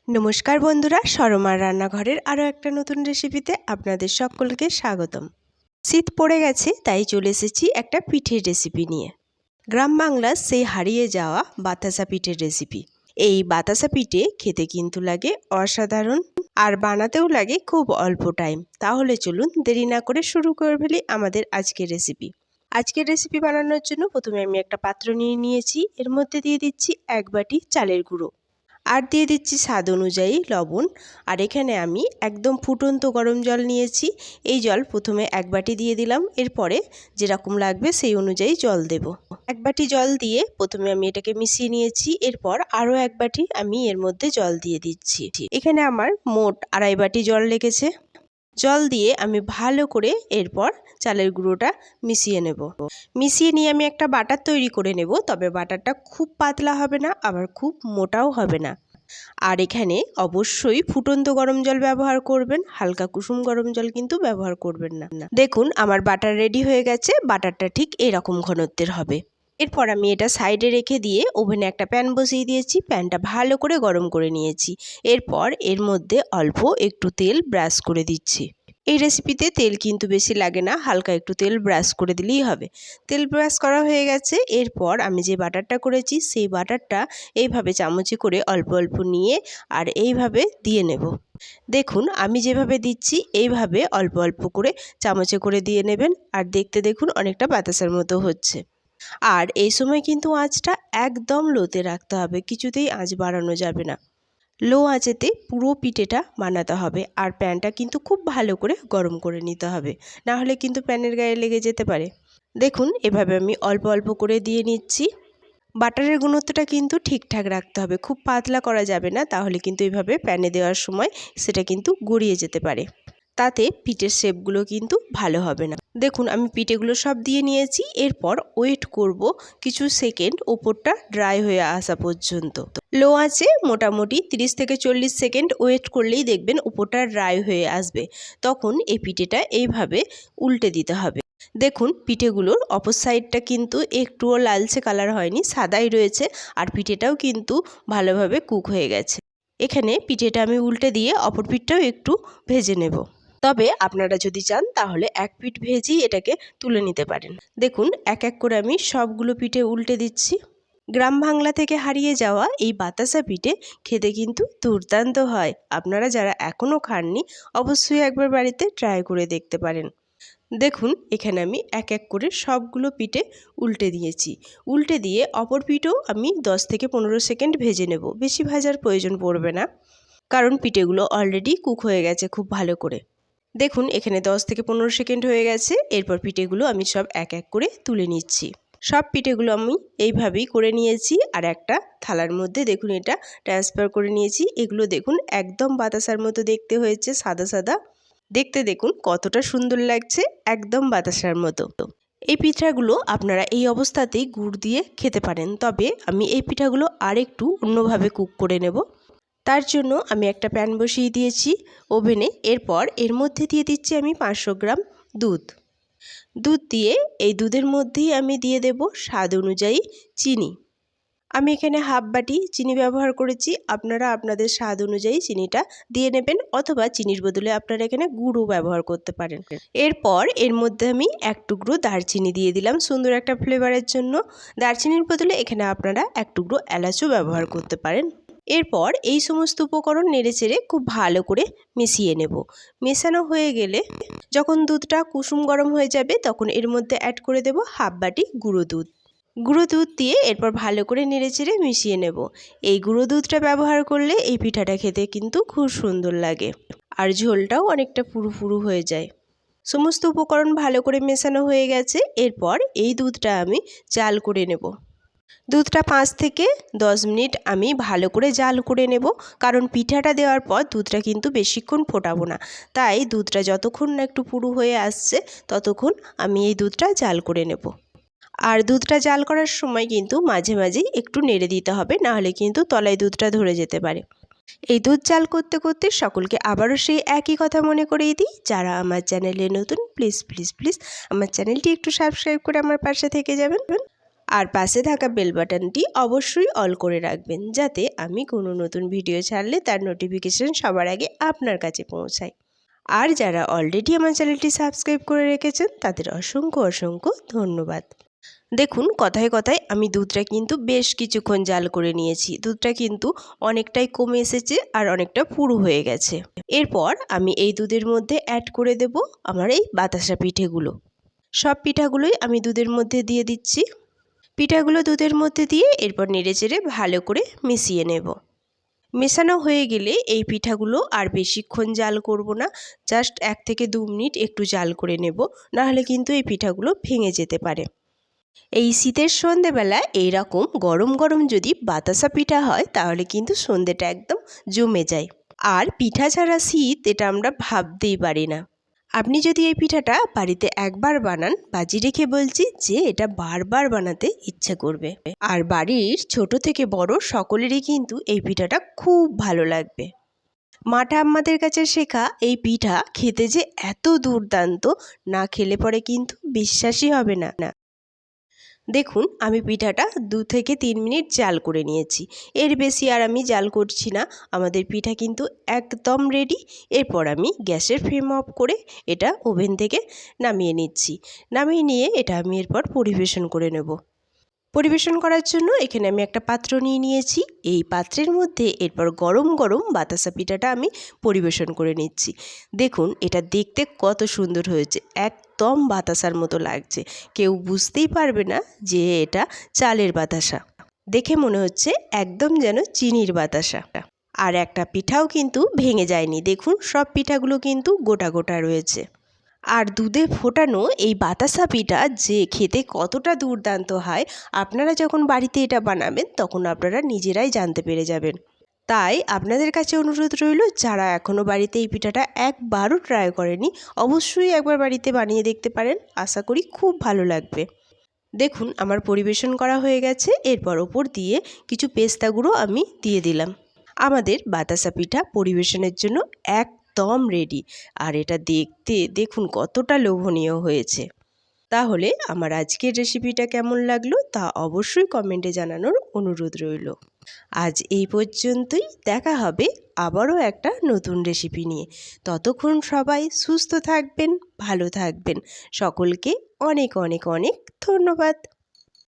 নমস্কার বন্ধুরা, সরমার রান্নাঘরের আরও একটা নতুন রেসিপিতে আপনাদের সকলকে স্বাগতম। শীত পড়ে গেছে, তাই চলে এসেছি একটা পিঠের রেসিপি নিয়ে। গ্রাম বাংলার সেই হারিয়ে যাওয়া বাতাসা পিঠের রেসিপি। এই বাতাসা পিঠে খেতে কিন্তু লাগে অসাধারণ, আর বানাতেও লাগে খুব অল্প টাইম। তাহলে চলুন দেরি না করে শুরু করে ফেলি আমাদের আজকের রেসিপি। আজকের রেসিপি বানানোর জন্য প্রথমে আমি একটা পাত্র নিয়ে নিয়েছি। এর মধ্যে দিয়ে দিচ্ছি 1 বাটি চালের গুঁড়ো, আর দিয়ে দিচ্ছি স্বাদ অনুযায়ী লবণ। আর এখানে আমি একদম ফুটন্ত গরম জল নিয়েছি। এই জল প্রথমে 1 বাটি দিয়ে দিলাম, এরপরে যেরকম লাগবে সেই অনুযায়ী জল দেব। 1 বাটি জল দিয়ে প্রথমে আমি এটাকে মিশিয়ে নিয়েছি। এরপর আরও 1 বাটি আমি এর মধ্যে জল দিয়ে দিচ্ছি। এখানে আমার মোট 2.5 বাটি জল লেগেছে। জল দিয়ে আমি ভালো করে এরপর চালের গুঁড়োটা মিশিয়ে নেব। মিশিয়ে নিয়ে আমি একটা বাটার তৈরি করে নেব, তবে বাটারটা খুব পাতলা হবে না, আবার খুব মোটাও হবে না। আর এখানে অবশ্যই ফুটন্ত গরম জল ব্যবহার করবেন, হালকা কুসুম গরম জল কিন্তু ব্যবহার করবেন না। দেখুন আমার বাটার রেডি হয়ে গেছে। বাটারটা ঠিক এরকম ঘনত্বের হবে। এরপর আমি এটা সাইডে রেখে দিয়ে ওভেনে একটা প্যান বসিয়ে দিয়েছি। প্যানটা ভালো করে গরম করে নিয়েছি। এরপর এর মধ্যে অল্প একটু তেল ব্রাশ করে দিচ্ছি। এই রেসিপিতে তেল কিন্তু বেশি লাগে না, হালকা একটু তেল ব্রাশ করে দিলেই হবে। তেল ব্রাশ করা হয়ে গেছে। এরপর আমি যে বাটারটা করেছি সেই বাটারটা এইভাবে চামচে করে অল্প অল্প নিয়ে আর এইভাবে দিয়ে নেব। দেখুন আমি যেভাবে দিচ্ছি এইভাবে অল্প অল্প করে চামচে করে দিয়ে নেবেন। আর দেখতে দেখুন অনেকটা বাতাসার মতো হচ্ছে। আর এই সময় কিন্তু আঁচটা একদম লোতে রাখতে হবে, কিছুতেই আঁচ বাড়ানো যাবে না। লো আঁচেতে পুরো পিঠেটা বানাতে হবে। আর প্যানটা কিন্তু খুব ভালো করে গরম করে নিতে হবে, না হলে কিন্তু প্যানের গায়ে লেগে যেতে পারে। দেখুন এভাবে আমি অল্প অল্প করে দিয়ে নিচ্ছি। বাটারের ঘনত্বটা কিন্তু ঠিকঠাক রাখতে হবে, খুব পাতলা করা যাবে না, তাহলে কিন্তু এভাবে প্যানে দেওয়ার সময় সেটা কিন্তু গড়িয়ে যেতে পারে। তাতে পিঠের শেপগুলো কিন্তু ভালো হবে না। দেখুন আমি পিঠেগুলো সব দিয়ে নিয়েছি। এরপর ওয়েট করব কিছু সেকেন্ড ওপরটা ড্রাই হয়ে আসা পর্যন্ত। লো আঁচে মোটামুটি 30 থেকে 40 সেকেন্ড ওয়েট করলেই দেখবেন ওপরটা ড্রাই হয়ে আসবে। তখন এই পিঠেটা এইভাবে উল্টে দিতে হবে। দেখুন পিঠেগুলোর অপর সাইডটা কিন্তু একটুও লালচে কালার হয়নি, সাদাই রয়েছে। আর পিঠেটাও কিন্তু ভালোভাবে কুক হয়ে গেছে। এখানে পিঠেটা আমি উল্টে দিয়ে অপর পিঠটাও একটু ভেজে নেব। তবে আপনারা যদি চান তাহলে এক পিঠ ভেজেই এটাকে তুলে নিতে পারেন। দেখুন এক এক করে আমি সবগুলো পিঠে উল্টে দিচ্ছি। গ্রাম বাংলা থেকে হারিয়ে যাওয়া এই বাতাসা পিঠে খেতে কিন্তু দুর্দান্ত হয়। আপনারা যারা এখনও খাননি অবশ্যই একবার বাড়িতে ট্রাই করে দেখতে পারেন। দেখুন এখানে আমি এক এক করে সবগুলো পিঠে উল্টে দিয়েছি। উল্টে দিয়ে অপর পিঠও আমি 10 থেকে 15 সেকেন্ড ভেজে নেব। বেশি ভাজার প্রয়োজন পড়বে না, কারণ পিঠেগুলো অলরেডি কুক হয়ে গেছে খুব ভালো করে। দেখুন এখানে 10 থেকে 15 সেকেন্ড হয়ে গেছে। এরপর পিঠেগুলো আমি সব এক এক করে তুলে নিচ্ছি। সব পিঠেগুলো আমি এইভাবেই করে নিয়েছি। আর একটা থালার মধ্যে দেখুন এটা ট্রান্সফার করে নিয়েছি। এগুলো দেখুন একদম বাতাসার মতো দেখতে হয়েছে, সাদা সাদা। দেখতে দেখুন কতটা সুন্দর লাগছে, একদম বাতাসার মতো। এই পিঠাগুলো আপনারা এই অবস্থাতেই গুড় দিয়ে খেতে পারেন, তবে আমি এই পিঠাগুলো আরেকটু অন্যভাবে কুক করে নেব। তার জন্য আমি একটা প্যান বসিয়ে দিয়েছি ওভেনে। এরপর এর মধ্যে দিয়ে দিচ্ছি আমি 500 গ্রাম দুধ। দুধ দিয়ে এই দুধের মধ্যেই আমি দিয়ে দেব স্বাদ অনুযায়ী চিনি। আমি এখানে হাফ বাটি চিনি ব্যবহার করেছি। আপনারা আপনাদের স্বাদ অনুযায়ী চিনিটা দিয়ে নেবেন, অথবা চিনির বদলে আপনারা এখানে গুড়ও ব্যবহার করতে পারেন। এরপর এর মধ্যে আমি এক টুকরো দারচিনি দিয়ে দিলাম সুন্দর একটা ফ্লেভারের জন্য। দারচিনির বদলে এখানে আপনারা এক টুকরো এলাচও ব্যবহার করতে পারেন। এরপর এই সমস্ত উপকরণ নেড়েচেড়ে খুব ভালো করে মিশিয়ে নেব। মেশানো হয়ে গেলে যখন দুধটা কুসুম গরম হয়ে যাবে তখন এর মধ্যে অ্যাড করে দেব হাফ বাটি গুঁড়ো দুধ। গুঁড়ো দুধ দিয়ে এরপর ভালো করে নেড়েচেড়ে মিশিয়ে নেব। এই গুঁড়ো দুধটা ব্যবহার করলে এই পিঠাটা খেতে কিন্তু খুব সুন্দর লাগে, আর ঝোলটাও অনেকটা পুরু পুরু হয়ে যায়। সমস্ত উপকরণ ভালো করে মেশানো হয়ে গেছে। এরপর এই দুধটা আমি জাল করে নেব। দুধটা 5 থেকে 10 মিনিট আমি ভালো করে জাল করে নেব, কারণ পিঠাটা দেওয়ার পর দুধটা কিন্তু বেশিক্ষণ ফোটাবো না। তাই দুধটা যতক্ষণ না একটু পুরু হয়ে আসছে ততক্ষণ আমি এই দুধটা জাল করে নেব। আর দুধটা জাল করার সময় কিন্তু মাঝে মাঝেই একটু নেড়ে দিতে হবে, নাহলে কিন্তু তলায় দুধটা ধরে যেতে পারে। এই দুধ জাল করতে করতে সকলকে আবারও সেই একই কথা মনে করিয়ে দিই, যারা আমার চ্যানেলে নতুন প্লিজ প্লিজ প্লিজ আমার চ্যানেলটি একটু সাবস্ক্রাইব করে আমার পাশে থেকে যাবেন। আর পাশে থাকা বেল বাটনটি অবশ্যই অল করে রাখবেন, যাতে আমি কোনো নতুন ভিডিও ছাড়লে তার নোটিফিকেশন সবার আগে আপনার কাছে পৌঁছায়। আর যারা অলরেডি আমার চ্যানেলটি সাবস্ক্রাইব করে রেখেছেন তাদের অসংখ্য অসংখ্য ধন্যবাদ। দেখুন, কথায় কথায় আমি দুধটা কিন্তু বেশ কিছুক্ষণ জাল করে নিয়েছি। দুধটা কিন্তু অনেকটাই কমে এসেছে আর অনেকটা পুরু হয়ে গেছে। এরপর আমি এই দুধের মধ্যে অ্যাড করে দেব আমার এই বাতাসা পিঠেগুলো। সব পিঠাগুলোই আমি দুধের মধ্যে দিয়ে দিচ্ছি। পিঠাগুলো দুধের মধ্যে দিয়ে এরপর নেড়েচেড়ে ভালো করে মিশিয়ে নেব। মেশানো হয়ে গেলে এই পিঠাগুলো আর বেশিক্ষণ জাল করব না, জাস্ট 1 থেকে 2 মিনিট একটু জাল করে নেব, নাহলে কিন্তু এই পিঠাগুলো ভেঙে যেতে পারে। এই শীতের সন্ধেবেলা এইরকম গরম গরম যদি বাতাসা পিঠা হয় তাহলে কিন্তু সন্ধেটা একদম জমে যায়। আর পিঠা ছাড়া শীত এটা আমরা ভাবতেই পারি না। আপনি যদি এই পিঠাটা বাড়িতে একবার বানান, বাজি রেখে বলছি যে এটা বারবার বানাতে ইচ্ছে করবে। আর বাড়ির ছোট থেকে বড় সকলেরই কিন্তু এই পিঠাটা খুব ভালো লাগবে। মা ঠাম্মাদের কাছে শেখা এই পিঠা খেতে যে এত দুর্দান্ত, না খেলে পরে কিন্তু বিশ্বাসই হবে না। দেখুন, আমি পিঠাটা 2 থেকে 3 মিনিট জাল করে নিয়েছি। এর বেশি আর আমি জাল করছি না। আমাদের পিঠা কিন্তু একদম রেডি। এরপর আমি গ্যাসের ফ্লেম অফ করে এটা ওভেন থেকে নামিয়ে নিচ্ছি। নামিয়ে নিয়ে এটা আমি এরপর পরিবেশন করে নেব। পরিবেশন করার জন্য এখানে আমি একটা পাত্র নিয়ে নিয়েছি। এই পাত্রের মধ্যে এরপর গরম গরম বাতাসা পিঠাটা আমি পরিবেশন করে নিচ্ছি। দেখুন, এটা দেখতে কত সুন্দর হয়েছে, একদম বাতাসার মতো লাগছে। কেউ বুঝতেই পারবে না যে এটা চালের বাতাসা। দেখে মনে হচ্ছে একদম যেন চিনির বাতাসা। আর একটা পিঠাও কিন্তু ভেঙে যায়নি। দেখুন, সব পিঠাগুলো কিন্তু গোটা গোটা রয়েছে। আর দুধে ফোটানো এই বাতাসা পিঠা যে খেতে কতটা দুর্দান্ত হয়, আপনারা যখন বাড়িতে এটা বানাবেন তখন আপনারা নিজেরাই জানতে পেরে যাবেন। তাই আপনাদের কাছে অনুরোধ রইল, যারা এখনও বাড়িতে এই পিঠাটা একবারও ট্রাই করেনি, অবশ্যই একবার বাড়িতে বানিয়ে দেখতে পারেন। আশা করি খুব ভালো লাগবে। দেখুন, আমার পরিবেশন করা হয়ে গেছে। এরপর ওপর দিয়ে কিছু পেস্তা গুঁড়ো আমি দিয়ে দিলাম। আমাদের বাতাসা পিঠা পরিবেশনের জন্য একদম রেডি। আর এটা দেখতে দেখুন কতটা লোভনীয় হয়েছে। তাহলে আমার আজকের রেসিপিটা কেমন লাগলো তা অবশ্যই কমেন্টে জানানোর অনুরোধ রইল। আজ এই পর্যন্তই। দেখা হবে আবারও একটা নতুন রেসিপি নিয়ে। ততক্ষণ সবাই সুস্থ থাকবেন, ভালো থাকবেন। সকলকে অনেক অনেক অনেক ধন্যবাদ।